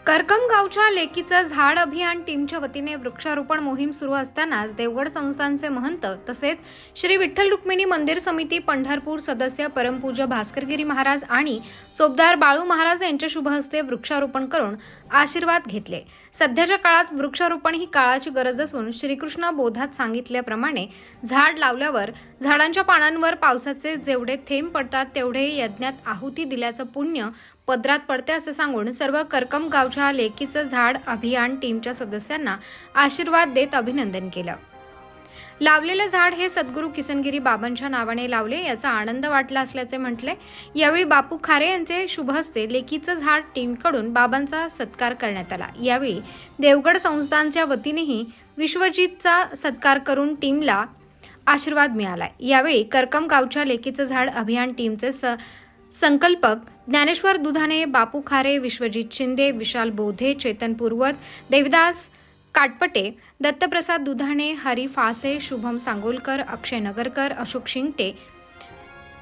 करकम गावच्या लेकीचं झाड अभियान टीमच्या वतीने वृक्षारोपण मोहीम सुरू असतानाच देवगड संस्थानचे महंत तसेच श्री विठ्ठल रुक्मिणी मंदिर समिती पंढरपूर सदस्य परमपूज्य भास्करगिरी महाराज आणि चोपदार बाळू महाराज यांच्या शुभ हस्ते वृक्षारोपण करून आशीर्वाद घेतले। सध्याच्या काळात वृक्षारोपण ही काळाची गरज असून श्रीकृष्ण बोधात सांगितल्याप्रमाणे झाड लावल्यावर झाडांच्या पानांवर पावसाचे जेवढे थेंब पडतात तेवढे यज्ञात आहुती दिल्याचं पुण्य पदरात पडते असे सांगून सर्व करकम गावच्या लेकीचं झाड अभियान टीमच्या सदस्यांना आशीर्वाद देत अभिनंदन केलं। लावलेले झाड हे सद्गुरू किसनगिरी बाबांच्या नावाने लावले याचा आनंद वाटला असल्याचे म्हटले। यावेळी बापू खारे यांचे शुभ हस्ते लेकीचं झाड टीमकडून बाबांचा सत्कार करण्यात आला। यावेळी देवगड संस्थानच्या वतीनेही विश्वजितचा सत्कार करून टीमला आशीर्वाद मिळाला। यावेळी करकम गावच्या लेकीचं झाड अभियान टीमचे संकल्पक ज्ञानेश्वर दुधाने, बापू खारे, विश्वजित शिंदे, विशाल बोधे, चेतन पूर्वत, देवदास काटपटे, दत्तप्रसाद दुधाने, हरी फासे, शुभम सांगोलकर, अक्षय नगरकर, अशोक शिंगटे,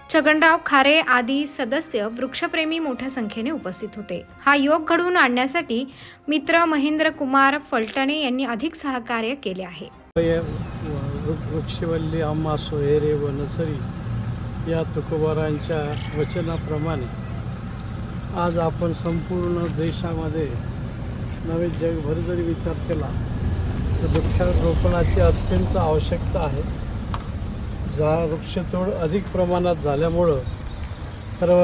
छगनराव खारे आदी सदस्य वृक्षप्रेमी मोठ्या संख्येने उपस्थित होते। हा योग घडवून आणण्यासाठी मित्र महेंद्र कुमार फलटणे यांनी अधिक सहकार्य केले आहे। वृक्षवल्ली आम्हा सोहेरे व नसरी या तुकोबारांच्या वचनाप्रमाणे आज आपण संपूर्ण देशामध्ये नवे जगभर जरी विचार केला तर वृक्षारोपणाची अत्यंत आवश्यकता आहे। वृक्षतोड अधिक प्रमाणात झाल्यामुळं सर्व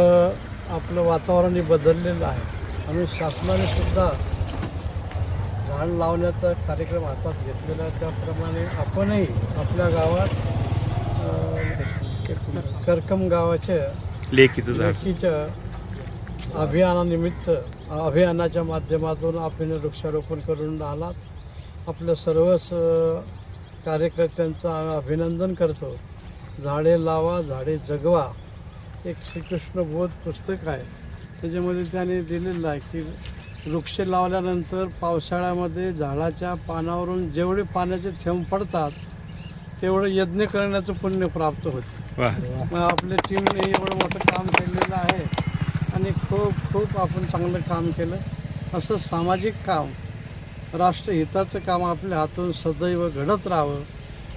आपलं वातावरणही बदललेलं आहे आणि शासनाने सुद्धा झाड लावण्याचा कार्यक्रम हातात घेतलेला आहे। त्याप्रमाणे आपणही आपल्या गावात करकम गावाच्या लेकीच्या अभियानाच्या माध्यमातून आपण वृक्षारोपण करून आलात। आपल्या सर्वच कार्यकर्त्यांचं अभिनंदन करतो। झाडे लावा झाडे जगवा एक श्रीकृष्ण बोध पुस्तक आहे, त्याच्यामध्ये त्याने दिलेलं आहे की वृक्ष लावल्यानंतर पावसाळ्यामध्ये झाडाच्या पानावरून जेवढे पाण्याचे थेंब पडतात तेवढं यज्ञ करण्याचं पुण्य प्राप्त होते। मग आपल्या टीमने एवढं मोठं काम केलेलं आहे आणि खूप आपण चांगलं काम केलं। असं सामाजिक काम, राष्ट्रहिताचं काम आपल्या हातून सदैव घडत राहावं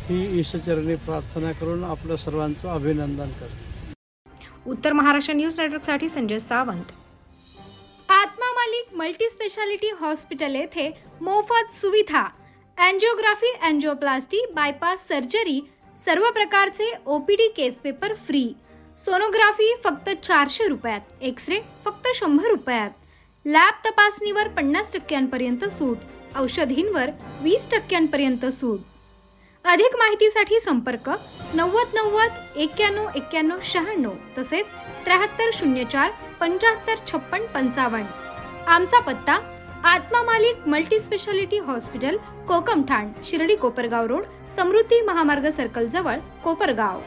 ही ईश्वरचरणी प्रार्थना करून आपल्या सर्वांचं अभिनंदन करतो। उत्तर महाराष्ट्र न्यूज नेटवर्कसाठी संजय सावंत। आत्मा मालिक मल्टी स्पेशालिटी हॉस्पिटल येथे मोफत सुविधा, एंजियोग्राफी, एंजियोप्लास्टी, बायपास सर्जरी, सर्व प्रकारचे ओपीडी केस पेपर फ्री, सोनोग्राफी फक्त 400 रुपयात, एक्सरे फक्त 100 रुपयात, लॅब तपासणीवर 50% सूट, औषधींवर 20% सूट। अधिक माहितीसाठी संपर्क 90 90 91 91 96 तसेच 7304 75 56 55। आमचा पत्ता Atma Malik multi speciality hospital, Kokamthan, Shirdi Kopargaon road, Samruddhi Mahamarg circle जवळ, कोपरगाव।